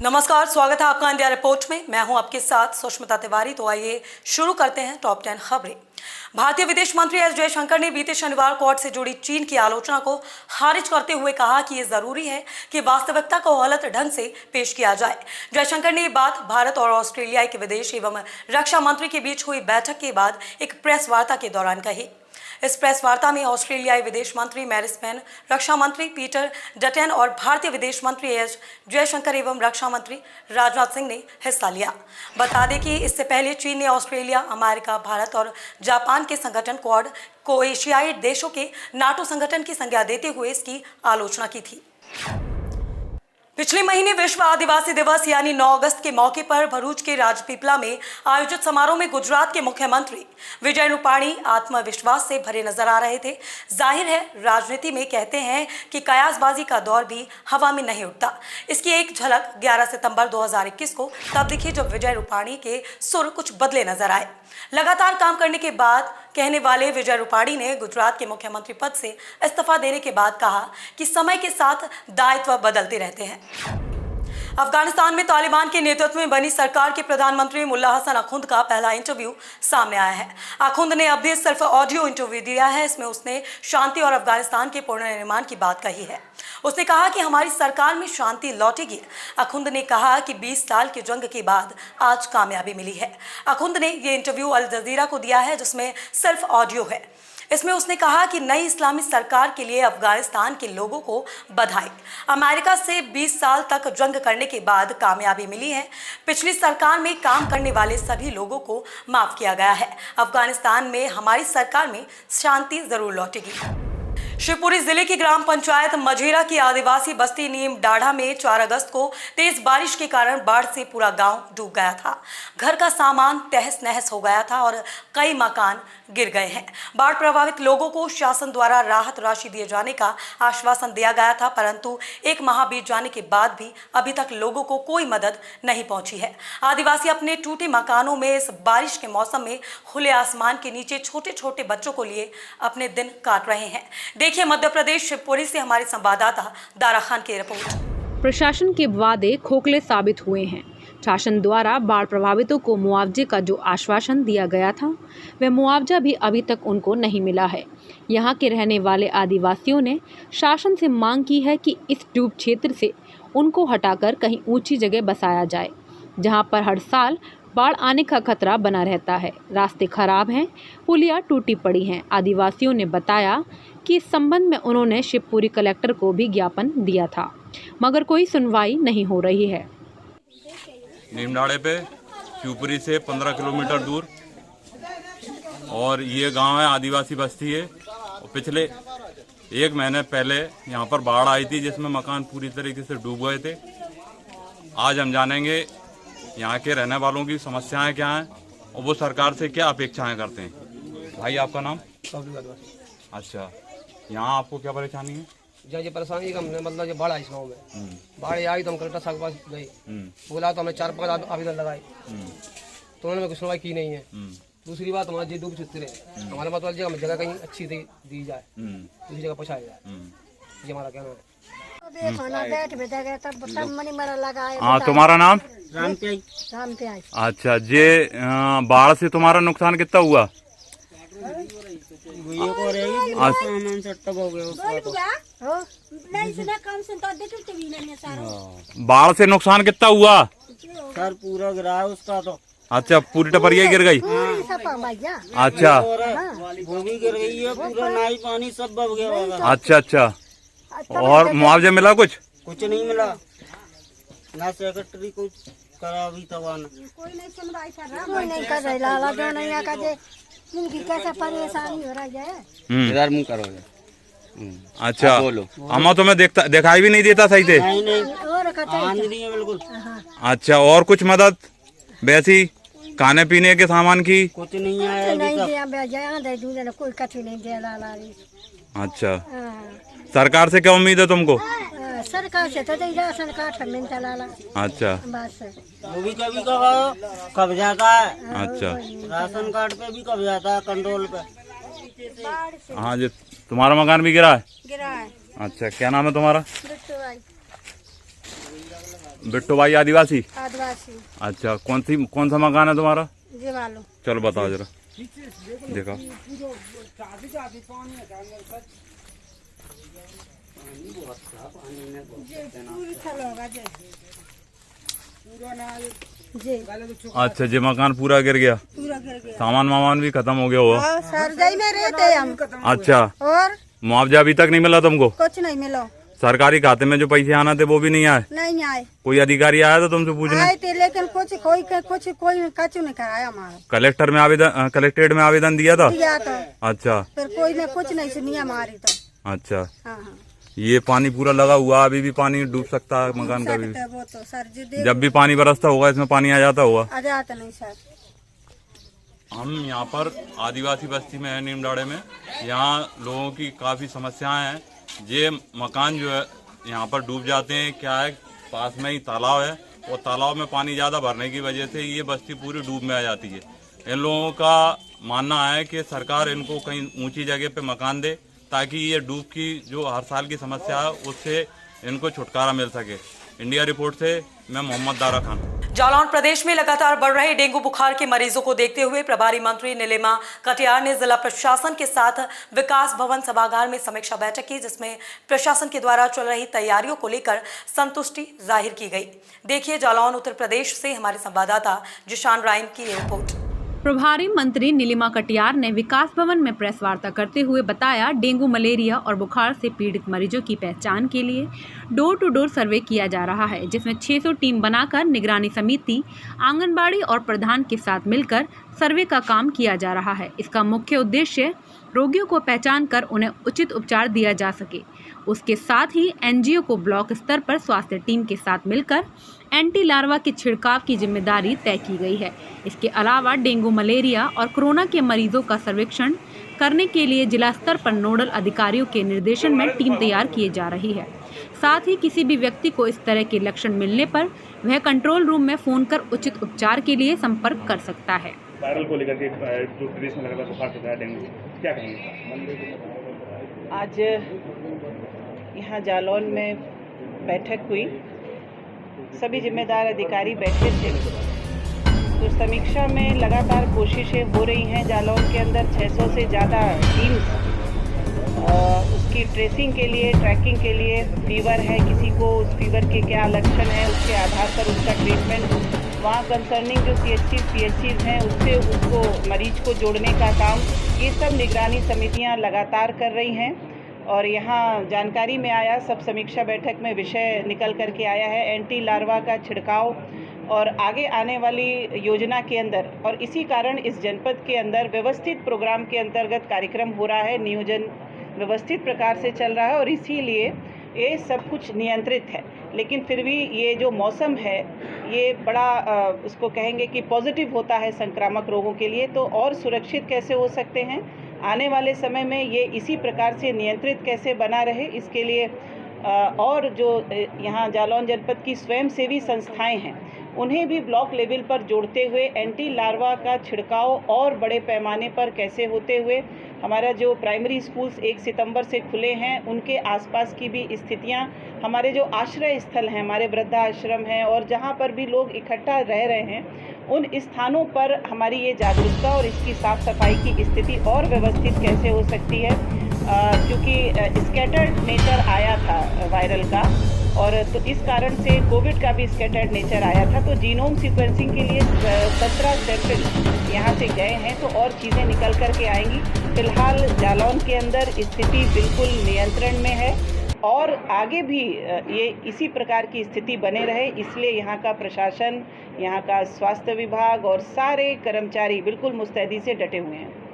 नमस्कार, स्वागत है आपका इंडिया रिपोर्ट में। मैं हूं आपके साथ सुष्मिता तिवारी। तो आइए शुरू करते हैं टॉप 10 खबरें। भारतीय विदेश मंत्री एस जयशंकर ने बीते शनिवार कोर्ट से जुड़ी चीन की आलोचना को खारिज करते हुए कहा कि ये जरूरी है कि वास्तविकता को गलत ढंग से पेश किया जाए। जयशंकर ने ये बात भारत और ऑस्ट्रेलिया के विदेश एवं रक्षा मंत्री के बीच हुई बैठक के बाद एक प्रेस वार्ता के दौरान कही। इस प्रेस वार्ता में ऑस्ट्रेलियाई विदेश मंत्री मैरिस पेन, रक्षा मंत्री पीटर डटेन और भारतीय विदेश मंत्री एस जयशंकर एवं रक्षा मंत्री राजनाथ सिंह ने हिस्सा लिया। बता दें कि इससे पहले चीन ने ऑस्ट्रेलिया, अमेरिका, भारत और जापान के संगठन क्वाड को एशियाई देशों के नाटो संगठन की संज्ञा देते हुए इसकी आलोचना की थी। पिछले महीने विश्व आदिवासी दिवस यानी 9 अगस्त के मौके पर भरूच के राजपीपला में आयोजित समारोह में गुजरात के मुख्यमंत्री विजय रूपाणी आत्मविश्वास से भरे नजर आ रहे थे। जाहिर है, राजनीति में कहते हैं कि कयासबाजी का दौर भी हवा में नहीं उठता। इसकी एक झलक 11 सितंबर 2021 को तब दिखी जब विजय रूपाणी के सुर कुछ बदले नजर आए। लगातार काम करने के बाद कहने वाले विजय रूपाणी ने गुजरात के मुख्यमंत्री पद से इस्तीफा देने के बाद कहा कि समय के साथ दायित्व बदलते रहते हैं। अफगानिस्तान में तालिबान के नेतृत्व में बनी सरकार के प्रधानमंत्री मुल्ला हसन अखुंद का पहला इंटरव्यू सामने आया है। अखुंद ने अभी सिर्फ ऑडियो इंटरव्यू दिया है। इसमें उसने शांति और अफगानिस्तान के पुनर्निर्माण की बात कही है। उसने कहा कि हमारी सरकार में शांति लौटेगी। अखुंद ने कहा कि 20 साल की जंग के बाद आज कामयाबी मिली है। अखुंद ने ये इंटरव्यू अल जजीरा को दिया है, जिसमें सिर्फ ऑडियो है। इसमें उसने कहा कि नई इस्लामी सरकार के लिए अफगानिस्तान के लोगों को बधाई। अमेरिका से 20 साल तक जंग करने के बाद कामयाबी मिली है। पिछली सरकार में काम करने वाले सभी लोगों को माफ किया गया है। अफगानिस्तान में हमारी सरकार में शांति जरूर लौटेगी। शिवपुरी जिले की ग्राम पंचायत मझेरा की आदिवासी बस्ती नीम डाढ़ा में 4 अगस्त को तेज बारिश के कारण बाढ़ से पूरा गांव डूब गया था। घर का सामान तहस नहस हो गया था और कई मकान गिर गए हैं। बाढ़ प्रभावित लोगों को शासन द्वारा राहत राशि दिए जाने का आश्वासन दिया गया था, परंतु 1 माह बीत जाने के बाद भी अभी तक लोगों को कोई मदद नहीं पहुंची है। आदिवासी अपने टूटे मकानों में इस बारिश के मौसम में खुले आसमान के नीचे छोटे छोटे बच्चों को लिए अपने दिन काट रहे हैं। देखिए मध्य प्रदेश शिवपुरी से हमारे संवाददाता दारा खान की रिपोर्ट। प्रशासन के वादे खोखले साबित हुए हैं। शासन द्वारा बाढ़ प्रभावितों को मुआवजे का जो आश्वासन दिया गया था, वह मुआवजा भी अभी तक उनको नहीं मिला है। यहाँ के रहने वाले आदिवासियों ने शासन से मांग की है कि इस डूब क्षेत्र से उनको हटाकर कहीं ऊंची जगह बसाया जाए, जहाँ पर हर साल बाढ़ आने का खतरा बना रहता है। रास्ते खराब हैं, पुलियाँ टूटी पड़ी हैं। आदिवासियों ने बताया कि इस संबंध में उन्होंने शिवपुरी कलेक्टर को भी ज्ञापन दिया था, मगर कोई सुनवाई नहीं हो रही है। नीमडाड़े पे शिवपुरी से 15 किलोमीटर दूर और ये गांव है, आदिवासी बस्ती है। और पिछले 1 महीने पहले यहाँ पर बाढ़ आई थी, जिसमें मकान पूरी तरीके से डूब गए थे। आज हम जानेंगे यहाँ के रहने वालों की समस्याएं क्या हैं और वो सरकार से क्या अपेक्षाएं करते हैं। भाई, आपका नाम? अच्छा, यहाँ आपको क्या परेशानी है? ये परेशानी हमने मतलब ये बाढ़ आई इस गाँव में। बाढ़ आई तो हम कलेक्टर साहब के पास गए, बोला तो हमने 4-5 आवेदन लगाए, तो उन्होंने कुछ सुनवाई की नहीं है। दूसरी बात, हमारे डूब चुके रहे, हमारे मतलब हमें जगह कहीं अच्छी दी जाए, दूसरी जगह पहुँचाया जाए, ये हमारा कहना है। हाँ, तुम्हारा नाम? राम प्याई। अच्छा, ये बाढ़ से तुम्हारा नुकसान कितना हुआ? बाढ़ से नुकसान कितना हुआ? सर पूरा गिरा है उसका तो। अच्छा, पूरी टपरिया गिर गई? अच्छा, वो भी गिर गई है, पूरा नाई पानी सब बह गया। अच्छा अच्छा, और मुआवजा मिला? कुछ नहीं मिला ना। सेक्रेटरी कुछ करा भी तवा ना, कोई नहीं सुनवाई कर रहा, कोई नहीं कर रहा। लाला जो नहीं आ का जिनकी कैसे परेशानी हो रही है। इधर मुंह करो। अच्छा, अम्मा तुम्हें दिखाई भी नहीं देता सही से? नहीं है बिल्कुल। अच्छा, और कुछ मदद वैसी खाने पीने के सामान की? कुछ नहीं आया कोई कछु नहीं दे लाला। अच्छा, सरकार से क्या उम्मीद है तुमको? सरकार से तो राशन कार्ड मिलता लाला। अच्छा, बस वो भी कभी कब जाता है। अच्छा, राशन कार्ड पे भी कब जाता है, कंट्रोल पे। हाँ जी, तुम्हारा मकान भी गिरा है? गिरा है। अच्छा, क्या नाम है तुम्हारा? बिट्टू भाई आदिवासी। आदिवासी अच्छा, कौन सा मकान है तुम्हारा? जी वालो चलो बताओ जरा, देखो। जी अच्छा, जी मकान पूरा गिर गया, पूरा गिर गया। सामान वामान भी खत्म हो गया होगा। हाँ, सरजाई में रहते हम। अच्छा, और मुआवजा अभी तक नहीं मिला तुमको? कुछ नहीं मिला। सरकारी खाते में जो पैसे आना थे वो भी नहीं आए? नहीं आए। कोई अधिकारी आया था तुमसे पूछने? आए थे लेकिन कुछ कोई कचू नहीं कराया हमारा। कलेक्टर में आवेदन, कलेक्ट्रेट में आवेदन दिया था? दिया था। अच्छा, फिर कोई ने कुछ नहीं सुनी हमारी तो। अच्छा। हाँ हाँ, ये पानी पूरा लगा हुआ, अभी भी पानी डूब सकता है मकान का भी। सकता है वो तो सर जी देख जब भी पानी बरसता होगा इसमें पानी आ जाता होगा। आ जाता नहीं सर। हम यहाँ पर आदिवासी बस्ती में है, नीमडाड़े में। यहाँ लोगों की काफ़ी समस्याएं हैं। ये मकान जो है यहाँ पर डूब जाते हैं। क्या है, पास में ही तालाब है और तालाब में पानी ज़्यादा भरने की वजह से ये बस्ती पूरी डूब में आ जाती है। इन लोगों का मानना है कि सरकार इनको कहीं ऊंची जगह पे मकान दे ताकि ये डूब की जो हर साल की समस्या है उससे इनको छुटकारा मिल सके। इंडिया रिपोर्ट से मैं मोहम्मद दारा खान। जालौन प्रदेश में लगातार बढ़ रहे डेंगू बुखार के मरीजों को देखते हुए प्रभारी मंत्री नीलिमा कटियार ने जिला प्रशासन के साथ विकास भवन सभागार में समीक्षा बैठक की, जिसमें प्रशासन के द्वारा चल रही तैयारियों को लेकर संतुष्टि जाहिर की गई। देखिए जालौन उत्तर प्रदेश से हमारे संवाददाता जिशान राइम की ये रिपोर्ट। प्रभारी मंत्री नीलिमा कटियार ने विकास भवन में प्रेस वार्ता करते हुए बताया, डेंगू, मलेरिया और बुखार से पीड़ित मरीजों की पहचान के लिए डोर टू डोर सर्वे किया जा रहा है, जिसमें 600 टीम बनाकर निगरानी समिति, आंगनबाड़ी और प्रधान के साथ मिलकर सर्वे का काम किया जा रहा है। इसका मुख्य उद्देश्य रोगियों को पहचान कर उन्हें उचित उपचार दिया जा सके। उसके साथ ही एनजीओ को ब्लॉक स्तर पर स्वास्थ्य टीम के साथ मिलकर एंटी लार्वा के छिड़काव की जिम्मेदारी तय की गई है। इसके अलावा डेंगू, मलेरिया और कोरोना के मरीजों का सर्वेक्षण करने के लिए जिला स्तर पर नोडल अधिकारियों के निर्देशन में टीम तैयार की जा रही है। साथ ही किसी भी व्यक्ति को इस तरह के लक्षण मिलने पर वह कंट्रोल रूम में फोन कर उचित उपचार के लिए संपर्क कर सकता है। वायरल को लेकर के जो प्रदेश में लगातार बुखार चल रहा है, डेंगू, क्या कहेंगे? आज यहाँ जालौन में बैठक हुई, सभी जिम्मेदार अधिकारी बैठे थे। तो समीक्षा में लगातार कोशिशें हो रही हैं। जालौन के अंदर 600 से ज़्यादा टीम्स उसकी ट्रेसिंग के लिए, ट्रैकिंग के लिए, फीवर है किसी को, उस फीवर के क्या लक्षण है, उसके आधार पर उसका ट्रीटमेंट, वहाँ कंसर्निंग जो CHCs, PHCs हैं उससे उसको मरीज को जोड़ने का काम, ये सब निगरानी समितियाँ लगातार कर रही हैं। और यहाँ जानकारी में आया, सब समीक्षा बैठक में विषय निकल कर के आया है एंटी लार्वा का छिड़काव और आगे आने वाली योजना के अंदर, और इसी कारण इस जनपद के अंदर व्यवस्थित प्रोग्राम के अंतर्गत कार्यक्रम हो रहा है, नियोजन व्यवस्थित प्रकार से चल रहा है और इसीलिए ये सब कुछ नियंत्रित है। लेकिन फिर भी ये जो मौसम है ये बड़ा उसको कहेंगे कि पॉजिटिव होता है संक्रामक रोगों के लिए, तो और सुरक्षित कैसे हो सकते हैं आने वाले समय में, ये इसी प्रकार से नियंत्रित कैसे बना रहे, इसके लिए और जो यहाँ जालौन जनपद की स्वयंसेवी संस्थाएं हैं उन्हें भी ब्लॉक लेवल पर जोड़ते हुए एंटी लार्वा का छिड़काव और बड़े पैमाने पर कैसे होते हुए, हमारा जो प्राइमरी स्कूल्स 1 सितंबर से खुले हैं उनके आसपास की भी स्थितियां, हमारे जो आश्रय स्थल हैं, हमारे वृद्धाश्रम हैं और जहां पर भी लोग इकट्ठा रह रहे हैं उन स्थानों पर हमारी ये जागरूकता और इसकी साफ सफाई की स्थिति और व्यवस्थित कैसे हो सकती है, क्योंकि स्कैटर्ड नेचर आया था वायरल का, और तो इस कारण से कोविड का भी स्कैटर्ड नेचर आया था। तो जीनोम सीक्वेंसिंग के लिए 17 सैंपल यहाँ से गए हैं, तो और चीज़ें निकल कर के आएंगी। फिलहाल जालौन के अंदर स्थिति बिल्कुल नियंत्रण में है और आगे भी ये इसी प्रकार की स्थिति बने रहे, इसलिए यहाँ का प्रशासन, यहाँ का स्वास्थ्य विभाग और सारे कर्मचारी बिल्कुल मुस्तैदी से डटे हुए हैं।